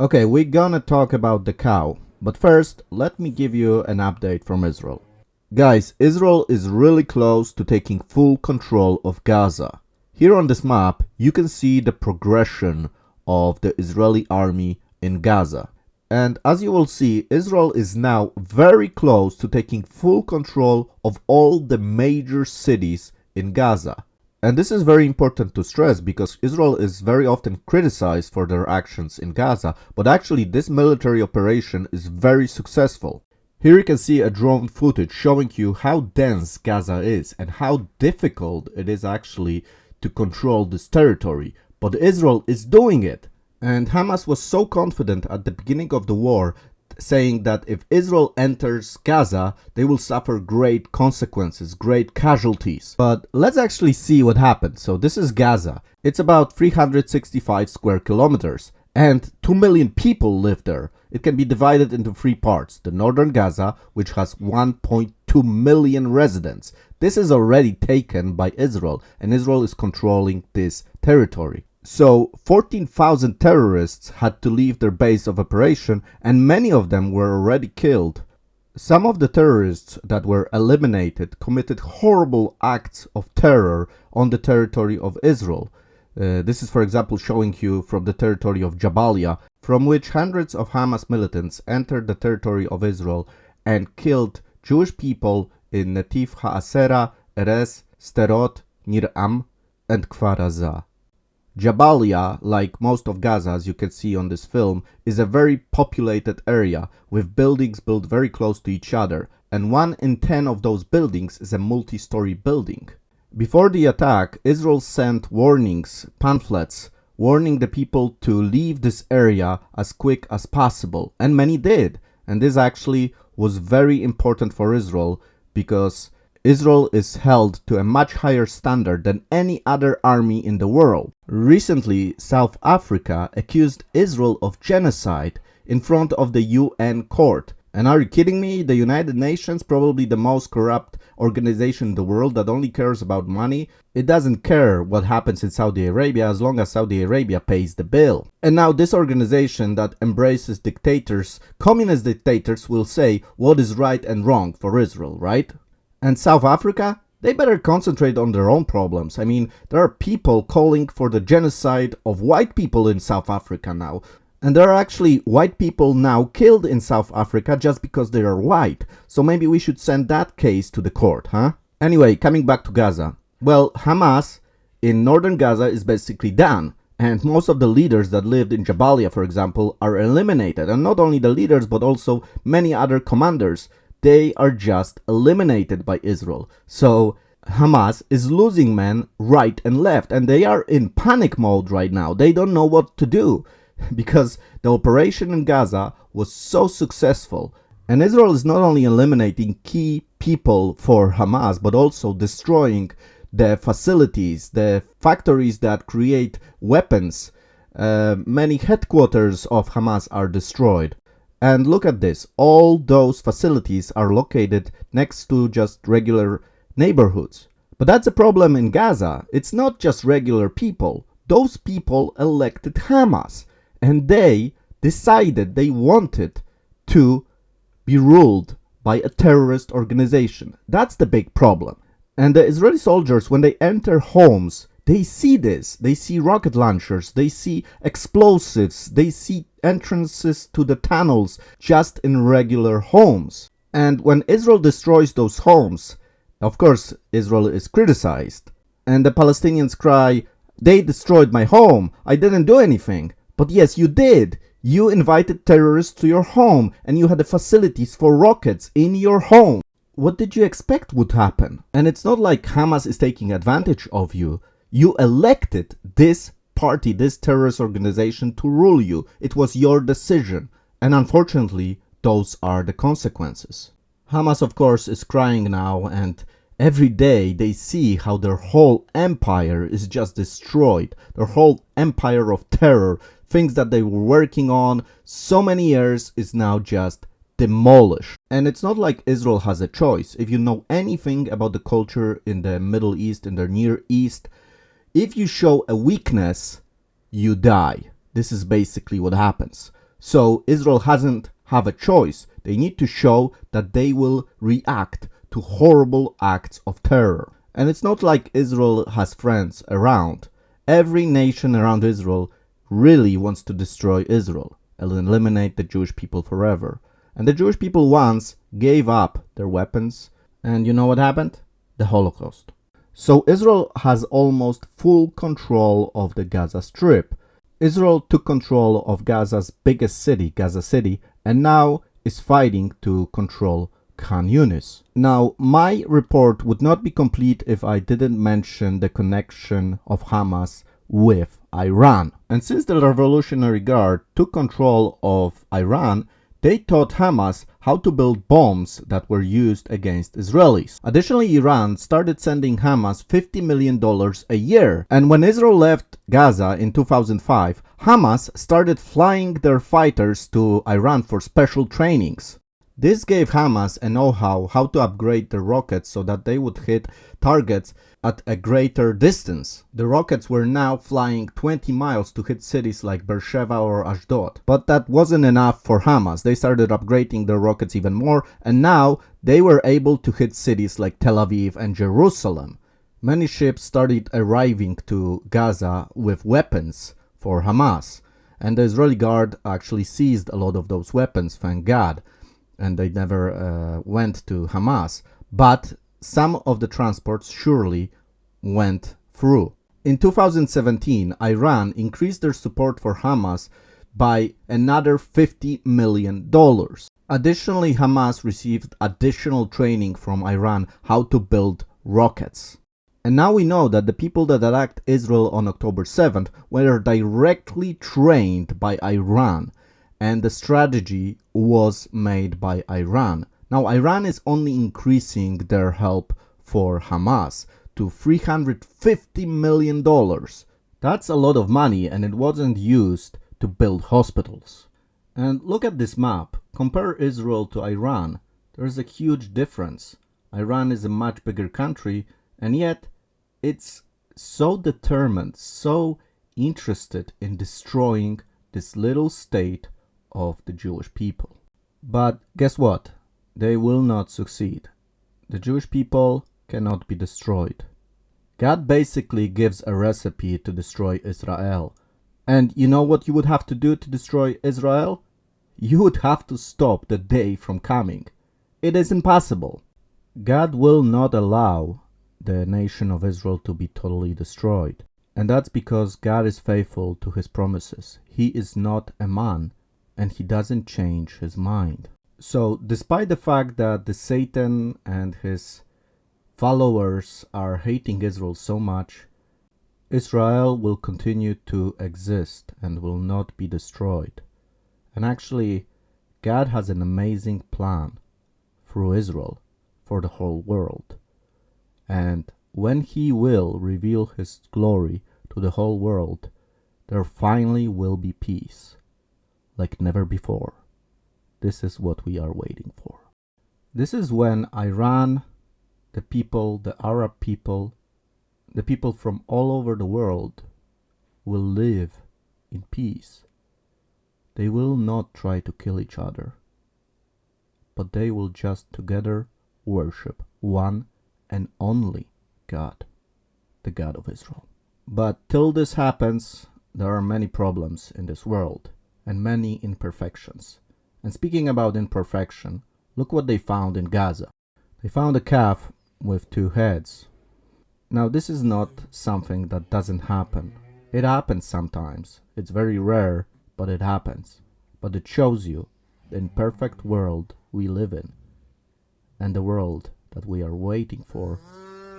Okay, we're gonna talk about the cow, but first, let me give you an update from Israel. Guys, Israel is really close to taking full control of Gaza. Here on this map, you can see the progression of the Israeli army in Gaza. And as you will see, Israel is now very close to taking full control of all the major cities in Gaza. And this is very important to stress because Israel is very often criticized for their actions in Gaza, but actually this military operation is very successful. Here you can see a drone footage showing you how dense Gaza is and how difficult it is actually to control this territory, but Israel is doing it. And Hamas was so confident at the beginning of the war, saying that if Israel enters Gaza, they will suffer great consequences, great casualties. But let's actually see what happened. So this is Gaza. It's about 365 square kilometers and 2 million people live there. It can be divided into three parts. The northern Gaza, which has 1.2 million residents. This is already taken by Israel, and Israel is controlling this territory. So 14,000 terrorists had to leave their base of operation, and many of them were already killed. Some of the terrorists that were eliminated committed horrible acts of terror on the territory of Israel. This is, for example, showing you from the territory of Jabalia, from which hundreds of Hamas militants entered the territory of Israel and killed Jewish people in Netiv HaAsera, Erez, Sderot, Nir Am, and Kfar Aza. Jabalia, like most of Gaza, as you can see on this film, is a very populated area with buildings built very close to each other, and 1 in 10 of those buildings is a multi-story building. Before the attack, Israel sent warnings, pamphlets, warning the people to leave this area as quick as possible, and many did. And this actually was very important for Israel because Israel is held to a much higher standard than any other army in the world. Recently, South Africa accused Israel of genocide in front of the UN court. And are you kidding me? The United Nations, probably the most corrupt organization in the world that only cares about money. It doesn't care what happens in Saudi Arabia as long as Saudi Arabia pays the bill. And now this organization that embraces dictators, communist dictators, will say what is right and wrong for Israel, right? And South Africa? They better concentrate on their own problems. I mean, there are people calling for the genocide of white people in South Africa now. And there are actually white people now killed in South Africa just because they are white. So maybe we should send that case to the court, huh? Anyway, coming back to Gaza. Well, Hamas in northern Gaza is basically done. And most of the leaders that lived in Jabalia, for example, are eliminated. And not only the leaders, but also many other commanders. They are just eliminated by Israel. So Hamas is losing men right and left. And they are in panic mode right now. They don't know what to do. Because the operation in Gaza was so successful. And Israel is not only eliminating key people for Hamas, but also destroying the facilities, the factories that create weapons. Many headquarters of Hamas are destroyed. And look at this. All those facilities are located next to just regular neighborhoods. But that's a problem in Gaza. It's not just regular people. Those people elected Hamas. And they decided they wanted to be ruled by a terrorist organization. That's the big problem. And the Israeli soldiers, when they enter homes, they see this. They see rocket launchers. They see explosives. They see entrances to the tunnels just in regular homes. And when Israel destroys those homes, of course, Israel is criticized. And the Palestinians cry, "They destroyed my home. I didn't do anything." But yes, you did. You invited terrorists to your home and you had the facilities for rockets in your home. What did you expect would happen? And it's not like Hamas is taking advantage of you. You elected this party, this terrorist organization to rule you. It was your decision. And unfortunately, those are the consequences. Hamas, of course, is crying now, and every day they see how their whole empire is just destroyed. Their whole empire of terror, things that they were working on so many years, is now just demolished. And it's not like Israel has a choice. If you know anything about the culture in the Middle East, in the Near East, if you show a weakness, you die. This is basically what happens. So Israel hasn't have a choice. They need to show that they will react to horrible acts of terror. And it's not like Israel has friends around. Every nation around Israel really wants to destroy Israel and eliminate the Jewish people forever. And the Jewish people once gave up their weapons, and you know what happened? The Holocaust. So Israel has almost full control of the Gaza Strip. Israel took control of Gaza's biggest city, Gaza City, and now is fighting to control Khan Yunis. Now, my report would not be complete if I didn't mention the connection of Hamas with Iran. And since the Revolutionary Guard took control of Iran, they taught Hamas how to build bombs that were used against Israelis. Additionally, Iran started sending Hamas $50 million a year. And when Israel left Gaza in 2005, Hamas started flying their fighters to Iran for special trainings. This gave Hamas a know-how how to upgrade their rockets so that they would hit targets at a greater distance. The rockets were now flying 20 miles to hit cities like Beersheba or Ashdod. But that wasn't enough for Hamas. They started upgrading their rockets even more, and now they were able to hit cities like Tel Aviv and Jerusalem. Many ships started arriving to Gaza with weapons for Hamas, and the Israeli Guard actually seized a lot of those weapons, thank God, and they never went to Hamas. But some of the transports surely went through. In 2017, Iran increased their support for Hamas by another $50 million. Additionally, Hamas received additional training from Iran how to build rockets. And now we know that the people that attacked Israel on October 7th were directly trained by Iran, and the strategy was made by Iran. Now, Iran is only increasing their help for Hamas to $350 million. That's a lot of money, and it wasn't used to build hospitals. And look at this map. Compare Israel to Iran. There is a huge difference. Iran is a much bigger country, and yet it's so determined, so interested in destroying this little state of the Jewish people. But guess what? They will not succeed. The Jewish people cannot be destroyed. God basically gives a recipe to destroy Israel. And you know what you would have to do to destroy Israel? You would have to stop the day from coming. It is impossible. God will not allow the nation of Israel to be totally destroyed. And that's because God is faithful to his promises. He is not a man, and he doesn't change his mind. So, despite the fact that the Satan and his followers are hating Israel so much, Israel will continue to exist and will not be destroyed. And actually, God has an amazing plan through Israel for the whole world. And when he will reveal his glory to the whole world, there finally will be peace, like never before. This is what we are waiting for. This is when Iran, the people, the Arab people, the people from all over the world will live in peace. They will not try to kill each other, but they will just together worship one and only God, the God of Israel. But till this happens, there are many problems in this world and many imperfections. And speaking about imperfection, look what they found in Gaza. They found a calf with two heads. Now, this is not something that doesn't happen. It happens sometimes. It's very rare, but it happens. But it shows you the imperfect world we live in, and the world that we are waiting for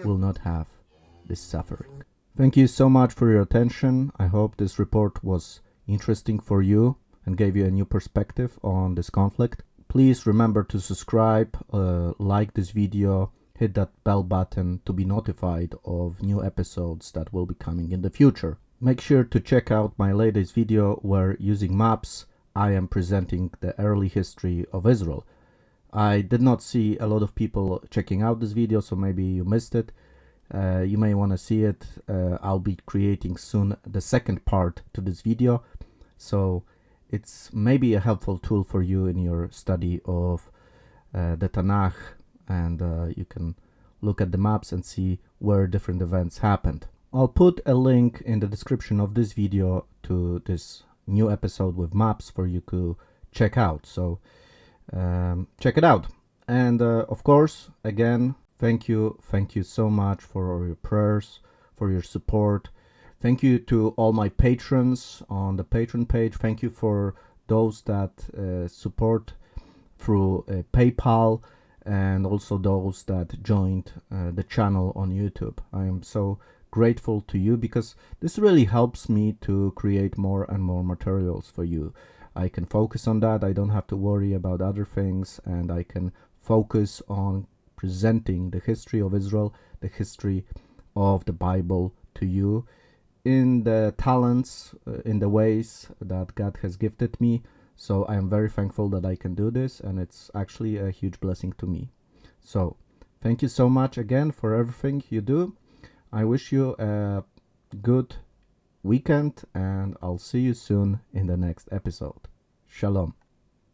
will not have this suffering. Thank you so much for your attention. I hope this report was interesting for you and gave you a new perspective on this conflict. Please remember to subscribe, like this video, hit that bell button to be notified of new episodes that will be coming in the future. Make sure to check out my latest video where, using maps, I am presenting the early history of Israel. I did not see a lot of people checking out this video, so maybe you missed it. You may want to see it. I'll be creating soon the second part to this video. So it's maybe a helpful tool for you in your study of the Tanakh, and you can look at the maps and see where different events happened. I'll put a link in the description of this video to this new episode with maps for you to check out. So check it out. And of course, again, thank you so much for all your prayers, for your support. Thank you to all my patrons on the Patreon page. Thank you for those that support through PayPal, and also those that joined the channel on YouTube. I am so grateful to you, because this really helps me to create more and more materials for you. I can focus on that. I don't have to worry about other things, and I can focus on presenting the history of Israel, the history of the Bible to you in the talents, in the ways that God has gifted me. So I am very thankful that I can do this, and it's actually a huge blessing to me. So thank you so much again for everything you do. I wish you a good weekend, and I'll see you soon in the next episode. Shalom.